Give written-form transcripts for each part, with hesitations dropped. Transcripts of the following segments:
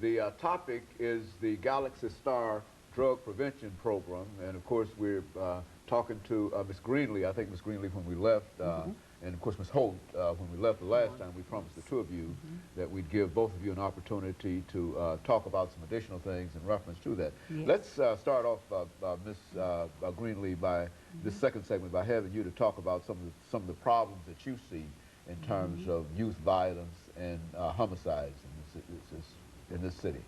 The topic is the Galaxy Star Drug Prevention Program, and of course we're talking to Ms. Greenlee. I think Ms. Greenlee when we left, and of course Ms. Holt when we left the last time. We promised the two of you that we'd give both of you an opportunity to talk about some additional things in reference to that. Yes. Let's start off, Ms. Greenlee, by this second segment by having you to talk about some of the problems that you see in terms of youth violence and homicides in this city.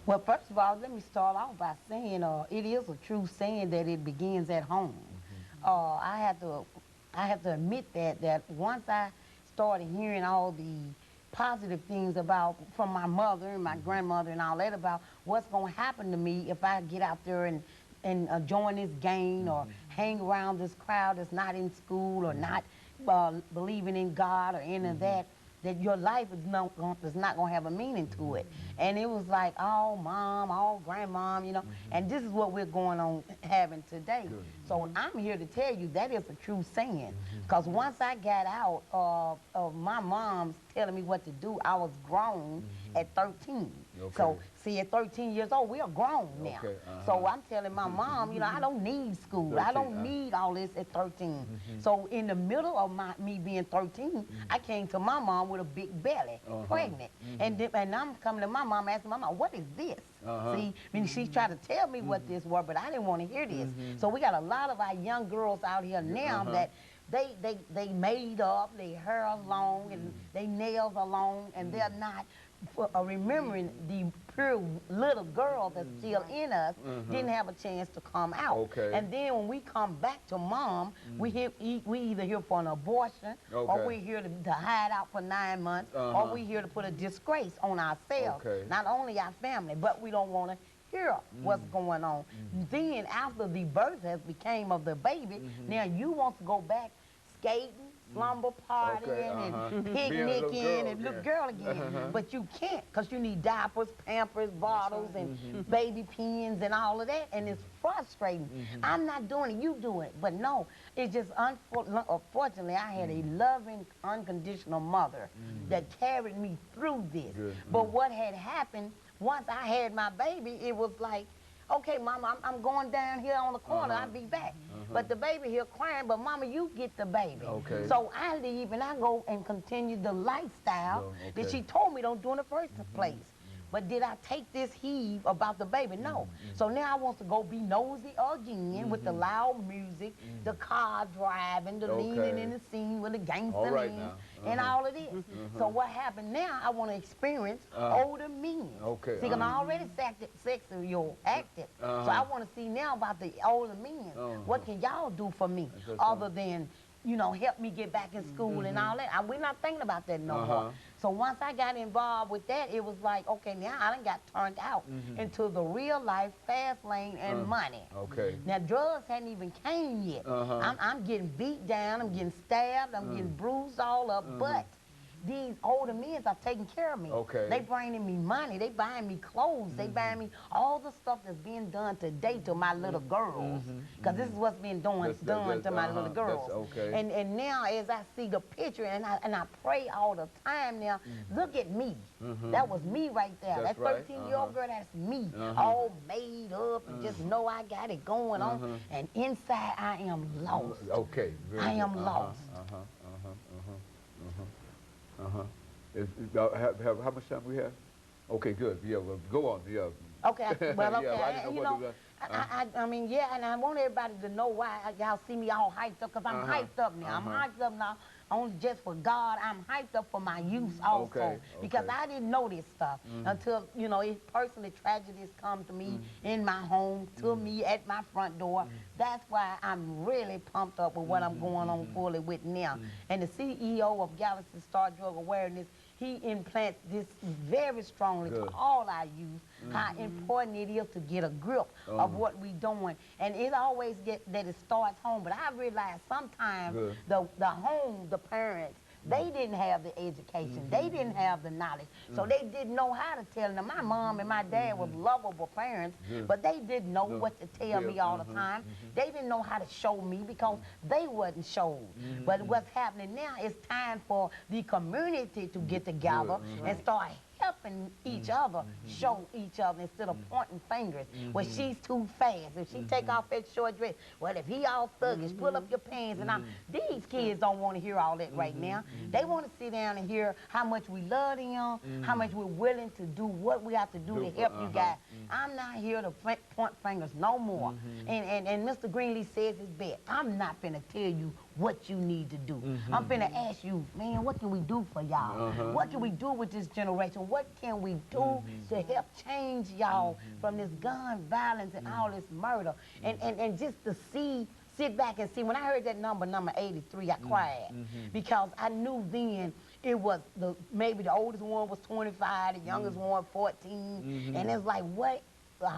Well, first of all, let me start off by saying it is a true saying that it begins at home. I have to admit that once I started hearing all the positive things from my mother and my grandmother and all that about what's going to happen to me if I get out there and join this gang or hang around this crowd that's not in school or not believing in God or any of that your life is not going to have a meaning to it. And it was like, oh, mom, oh, grandmom, you know, and this is what we're going on having today. Good. So I'm here to tell you that is a true saying. Because once I got out of my mom's telling me what to do, I was grown at 13. Okay. So, see, at 13 years old, we are grown now. Okay. So I'm telling my mom, you know, I don't need school. 13, I don't need all this at 13. So in the middle of me being 13, I came to my mom with a big belly, pregnant. And I'm coming to my mom asking, Mama, what is this? See, I mean, she tried to tell me what this was, but I didn't want to hear this. So we got a lot of our young girls out here now that they made up, their hair long, and they nails are long, and they're not remembering the pure little girl that's still in us didn't have a chance to come out. Okay. And then when we come back to mom, we either here for an abortion, or we're here to hide out for 9 months, or we're here to put a disgrace on ourselves, not only our family, but we don't want to hear what's going on. Then after the birth has became of the baby, now you want to go back skating, slumber partying, and picnicking and little girl again. But you can't, because you need diapers, Pampers, bottles, and baby pens and all of that, and it's frustrating. I'm not doing it, you do it. But no, it's just unfortunately, I had a loving, unconditional mother that carried me through this. But what had happened, once I had my baby, it was like, okay, Mama, I'm going down here on the corner, I'll be back. But the baby here crying, but Mama, you get the baby. Okay. So I leave and I go and continue the lifestyle that she told me don't do in the first place. But did I take this heave about the baby? No. So now I want to go be nosy again with the loud music, the car driving, the leaning in the scene with the gangster lean, and all of this. So what happened now, I want to experience older men. Okay. See, I'm already sexual active. So I want to see now about the older men. What can y'all do for me other than, you know, help me get back in school and all that? We're not thinking about that no more. So once I got involved with that, it was like, okay, now I done got turned out into the real life fast lane and money. Okay. Now drugs hadn't even came yet. I'm getting beat down, I'm getting stabbed, I'm getting bruised all up, but these older men are taking care of me. Okay. They bringing me money, they buying me clothes, they buying me all the stuff that's being done today to my little girls. Because this is what's being done to my little girls. And now as I see the picture and I pray all the time now, look at me. That was me right there. That 13-year-old girl, that's me. All made up and just know I got it going on. And inside I am lost. Okay. I am lost. How much time we have? Okay, good. Yeah, well, go on. Yeah. Okay. Well, okay. You know, I mean, yeah, and I want everybody to know why y'all see me all hyped up, because I'm hyped up now. I'm hyped up now only just for God. I'm hyped up for my youth also, because I didn't know this stuff until, you know, personally tragedies come to me in my home, to me at my front door. That's why I'm really pumped up with what I'm going on fully with now. And the CEO of Galaxy Star Drug Awareness, he implants this very strongly to all our youth, how important it is to get a grip of what we're doing. And it always that it starts home, but I realize sometimes the home, the parents, they didn't have the education, they didn't have the knowledge, so they didn't know how to tell them. My mom and my dad were lovable parents, but they didn't know what to tell me all the time. They didn't know how to show me because they wasn't showed. But what's happening now is time for the community to get together and start helping helping each other show each other instead of pointing fingers. Well, she's too fast. If she take off that short dress, well, if he all thuggish, pull up your pants and all. These kids don't want to hear all that right now. They want to sit down and hear how much we love them, how much we're willing to do what we have to do to help you guys. I'm not here to point fingers no more. And Mr. Greenlee says his best. I'm not finna tell you what you need to do. I'm finna ask you, man, what can we do for y'all? What can we do with this generation? What can we do to help change y'all from this gun violence and all this murder? And just to sit back and see. When I heard that number 83, I cried because I knew then it was maybe the oldest one was 25, the youngest one 14, and it's like, what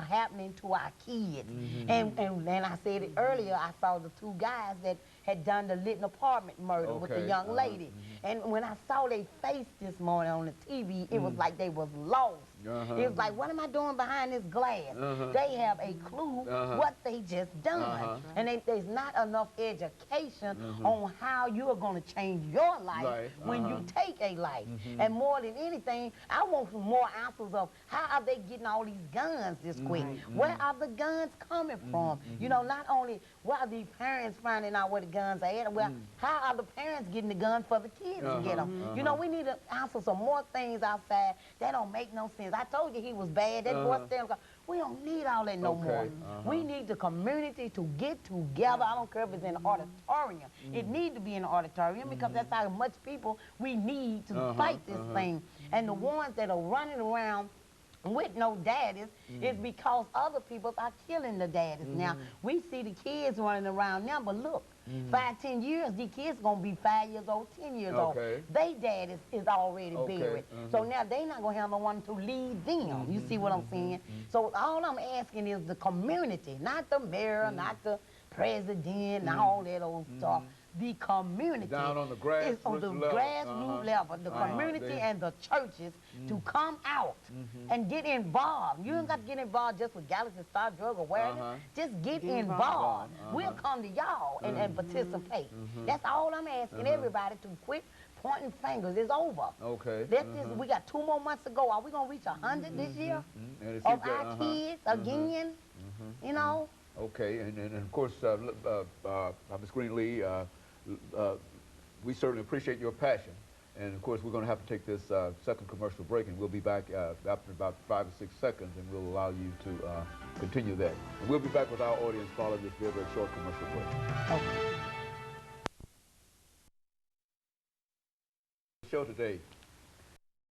happening to our kids? And I said it earlier, I saw the two guys that had done the Litton apartment murder with the young lady. And when I saw their face this morning on the TV, it was like they was lost. It was like, what am I doing behind this glass? They have a clue what they just done. And there's not enough education on how you are going to change your life when you take a life. And more than anything, I want some more answers of how are they getting all these guns this quick? Where are the guns coming from? You know, not only where are the parents finding out where the guns are at, well, how are the parents getting the guns for the kids to get them? You know, we need to answer some more things outside that don't make no sense. I told you he was bad. That boy standing up. We don't need all that no more. We need the community to get together. I don't care if it's in an auditorium. It needs to be in an auditorium because that's how much people we need to fight this thing. And the ones that are running around with no daddies is because other people are killing the daddies. Now, we see the kids running around now, but look, 5, 10 years, these kids gonna be 5 years old, 10 years old. They daddies is already buried. So now they not gonna have no one to lead them. You see what I'm saying? So all I'm asking is the community, not the mayor, not the president, and all that old stuff. The community. Down on the grassroots level. The community and the churches to come out and get involved. You don't got to get involved just with Galaxy Star Drug Awareness. Just get involved. We'll come to y'all and participate. That's all I'm asking everybody to quit pointing fingers. It's over. We got 2 more months to go. Are we going to reach 100 this year? Of our kids again? You know? Okay, and of course, Ms. Greenlee, we certainly appreciate your passion. And of course, we're going to have to take this second commercial break, and we'll be back after about 5 or 6 seconds, and we'll allow you to continue that. And we'll be back with our audience following this very, very short commercial break. The show today,